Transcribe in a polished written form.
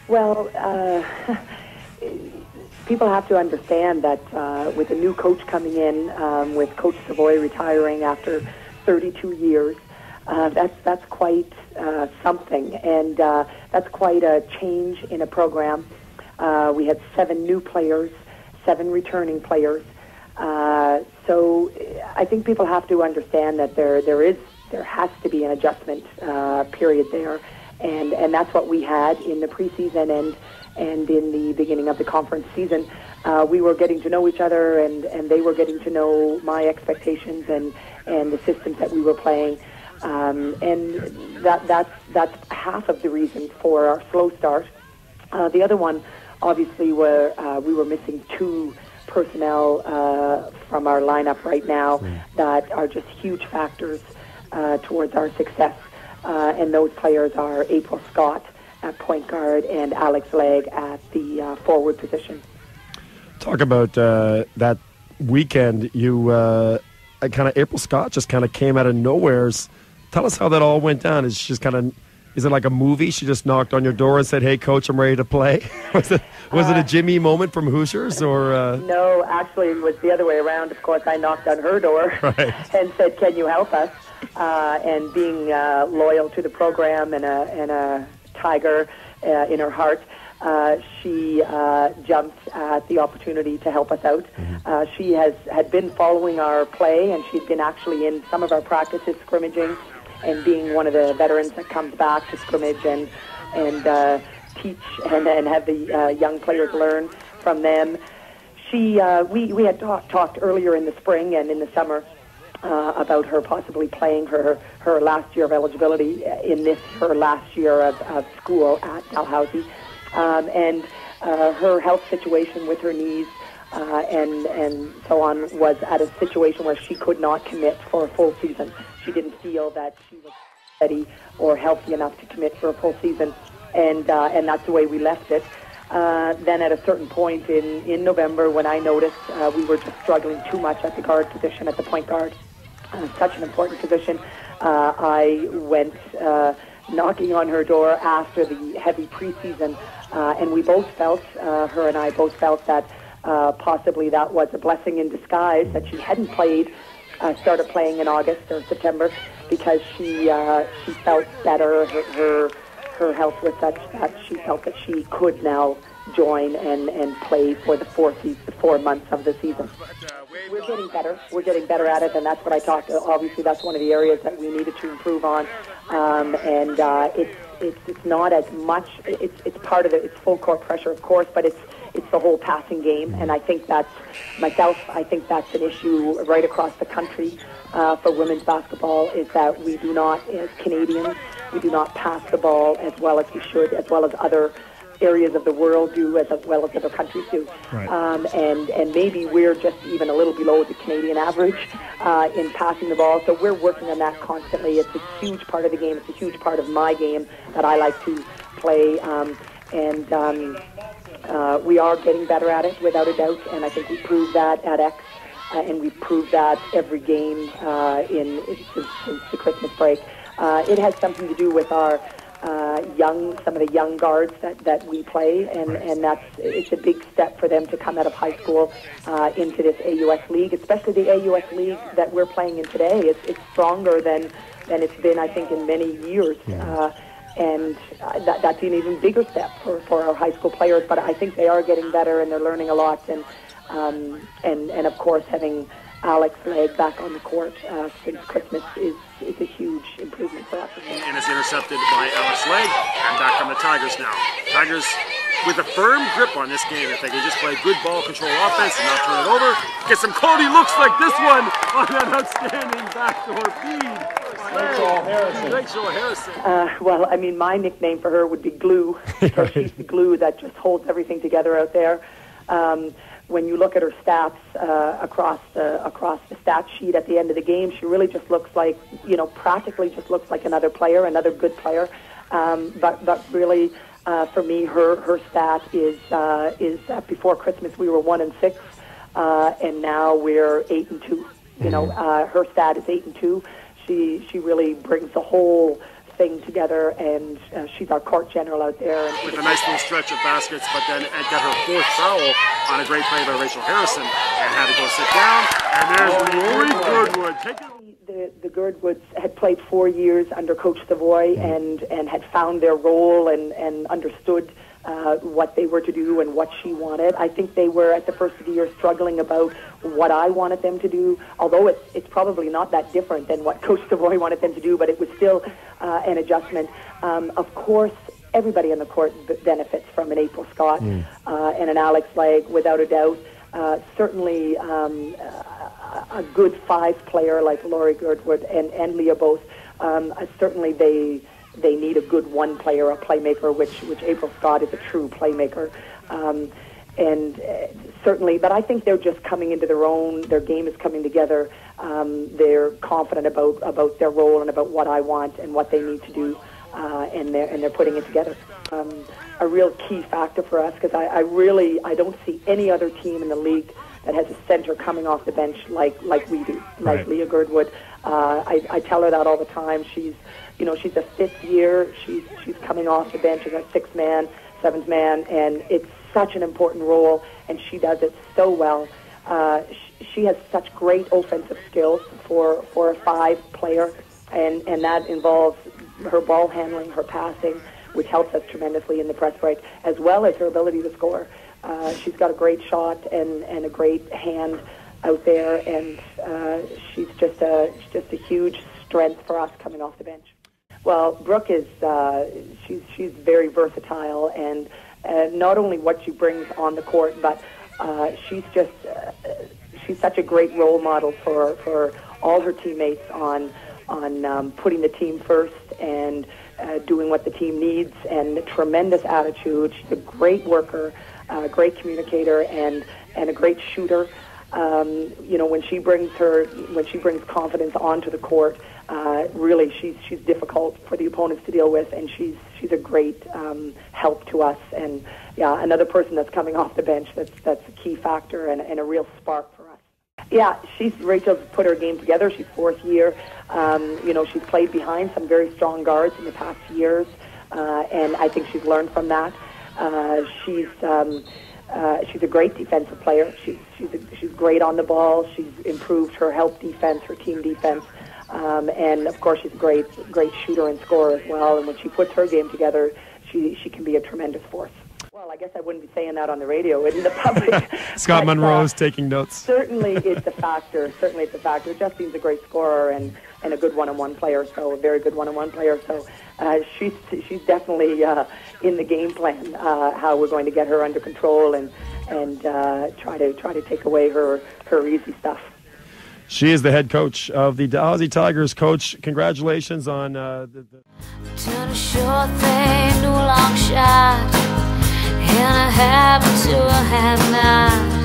Well, people have to understand that with a new coach coming in, with Coach Savoy retiring after 32 years, that's quite something, and that's quite a change in a program. We had 7 new players, 7 returning players. So I think people have to understand that there has to be an adjustment period there, and that's what we had in the preseason and in the beginning of the conference season. We were getting to know each other, and they were getting to know my expectations and the systems that we were playing. And that's half of the reason for our slow start. The other one, obviously, we were missing 2 personnel from our lineup right now that are just huge factors towards our success. And those players are April Scott at point guard and Alex Legg at the forward position. Talk about that weekend. You kind of April Scott just kind of came out of nowheres. Tell us how that all went down. Is it like a movie? She just knocked on your door and said, "Hey, coach, I'm ready to play." Was it a Jimmy moment from Hoosiers, or? No, actually, it was the other way around. Of course, I knocked on her door and said, "Can you help us?" And being loyal to the program and a Tiger in her heart, she jumped at the opportunity to help us out. She had been following our play, and she'd been actually in some of our practices scrimmaging, and being one of the veterans that comes back to scrimmage and teach and have the young players learn from them. We had talked earlier in the spring and in the summer about her possibly playing her last year of eligibility in her last year of school at Dalhousie, and her health situation with her knees and so on was at a situation where she could not commit for a full season. She didn't feel that she was ready or healthy enough to commit for a full season, and that's the way we left it. Then at a certain point in November, when I noticed we were just struggling too much at the guard position, at the point guard, such an important position, I went knocking on her door after the heavy preseason, and we both felt, her and I both felt that possibly that was a blessing in disguise, that she hadn't started playing in August or September, because she felt better. Her health was such that she felt that she could now join and play for the 4 months of the season. We're getting better. We're getting better at it, and that's what I talked. Obviously, that's one of the areas that we needed to improve on. It's not as much. It's part of it. It's full court pressure, of course, but it's the whole passing game, and I think that's an issue right across the country for women's basketball, is that we do not, as Canadians, we do not pass the ball as well as we should, as well as other areas of the world do, as well as other countries do. Right. And maybe we're just even a little below the Canadian average in passing the ball, so we're working on that constantly. It's a huge part of the game. It's a huge part of my game that I like to play, we are getting better at it, without a doubt, and I think we proved that at X, and we proved that every game since the Christmas break. It has something to do with our some of the young guards that we play, and it's a big step for them to come out of high school into this AUS league, especially the AUS league that we're playing in today. It's stronger than it's been, I think, in many years. Yeah. And that's an even bigger step for our high school players. But I think they are getting better, and they're learning a lot. And of course, having Alex Legg back on the court since Christmas is a huge improvement for us. And it's intercepted by Alex Legg, and back from the Tigers now. Tigers with a firm grip on this game. If they can just play good ball control offense and not turn it over, get some quality looks like this one on an outstanding backdoor feed. Rachel Harrison. Well, I mean, my nickname for her would be Glue, because she's the glue that just holds everything together out there. When you look at her stats across the stat sheet at the end of the game, she really just looks like, practically just looks like another player, another good player. But really, for me, her stat is that before Christmas we were 1-6, and now we're 8-2. Her stat is 8-2. She really brings the whole thing together, and she's our court general out there. And with a nice little stretch of baskets, but then got her fourth foul on a great play by Rachel Harrison, and had to go sit down. And there's Lori Girdwood. The Girdwoods had played 4 years under Coach Savoy and had found their role and understood what they were to do and what she wanted. I think they were at the first of the year struggling about what I wanted them to do, although it's probably not that different than what Coach Savoy wanted them to do, but it was still an adjustment. Of course, everybody on the court benefits from an April Scott and an Alex Legg, without a doubt. Certainly a good five player like Lori Girdwood and Leah both. Certainly they need a good one player, a playmaker, which April Scott is a true playmaker. Certainly, but I think they're just coming into their own. Their game is coming together. They're confident about their role and about what I want and what they need to do, and they're putting it together. A real key factor for us, because I don't see any other team in the league that has a center coming off the bench like we do, like Leah Girdwood. I tell her that all the time. She's a fifth year. She's coming off the bench as a sixth man, seventh man, and it's such an important role, and she does it so well. She has such great offensive skills for a five player, and that involves her ball handling, her passing, which helps us tremendously in the press break, as well as her ability to score. She's got a great shot and a great hand out there, and she's just a huge strength for us coming off the bench. Well, Brooke is she's very versatile, and not only what she brings on the court, but she's such a great role model for all her teammates on putting the team first and doing what the team needs, and a tremendous attitude. She's a great worker, great communicator, and a great shooter. When she brings confidence onto the court, really she's difficult for the opponents to deal with, and she's a great help to us. And yeah, another person that's coming off the bench that's a key factor and a real spark for us. Yeah, Rachel's put her game together. She's fourth year. She's played behind some very strong guards in the past years, and I think she's learned from that. She's a great defensive player. She's great on the ball. She's improved her help defense, her team defense, and of course she's a great shooter and scorer as well. And when she puts her game together, she can be a tremendous force. Well, I guess I wouldn't be saying that on the radio in the public. Scott Monroe's taking notes. Certainly it's a factor. Justine's a great scorer and a good one-on-one player, so a very good one-on-one player. So she's definitely in the game plan, how we're going to get her under control and try to take away her easy stuff. She is the head coach of the Dalhousie Tigers. Coach, congratulations on Turn a short thing to a long shot, and I happen to have not.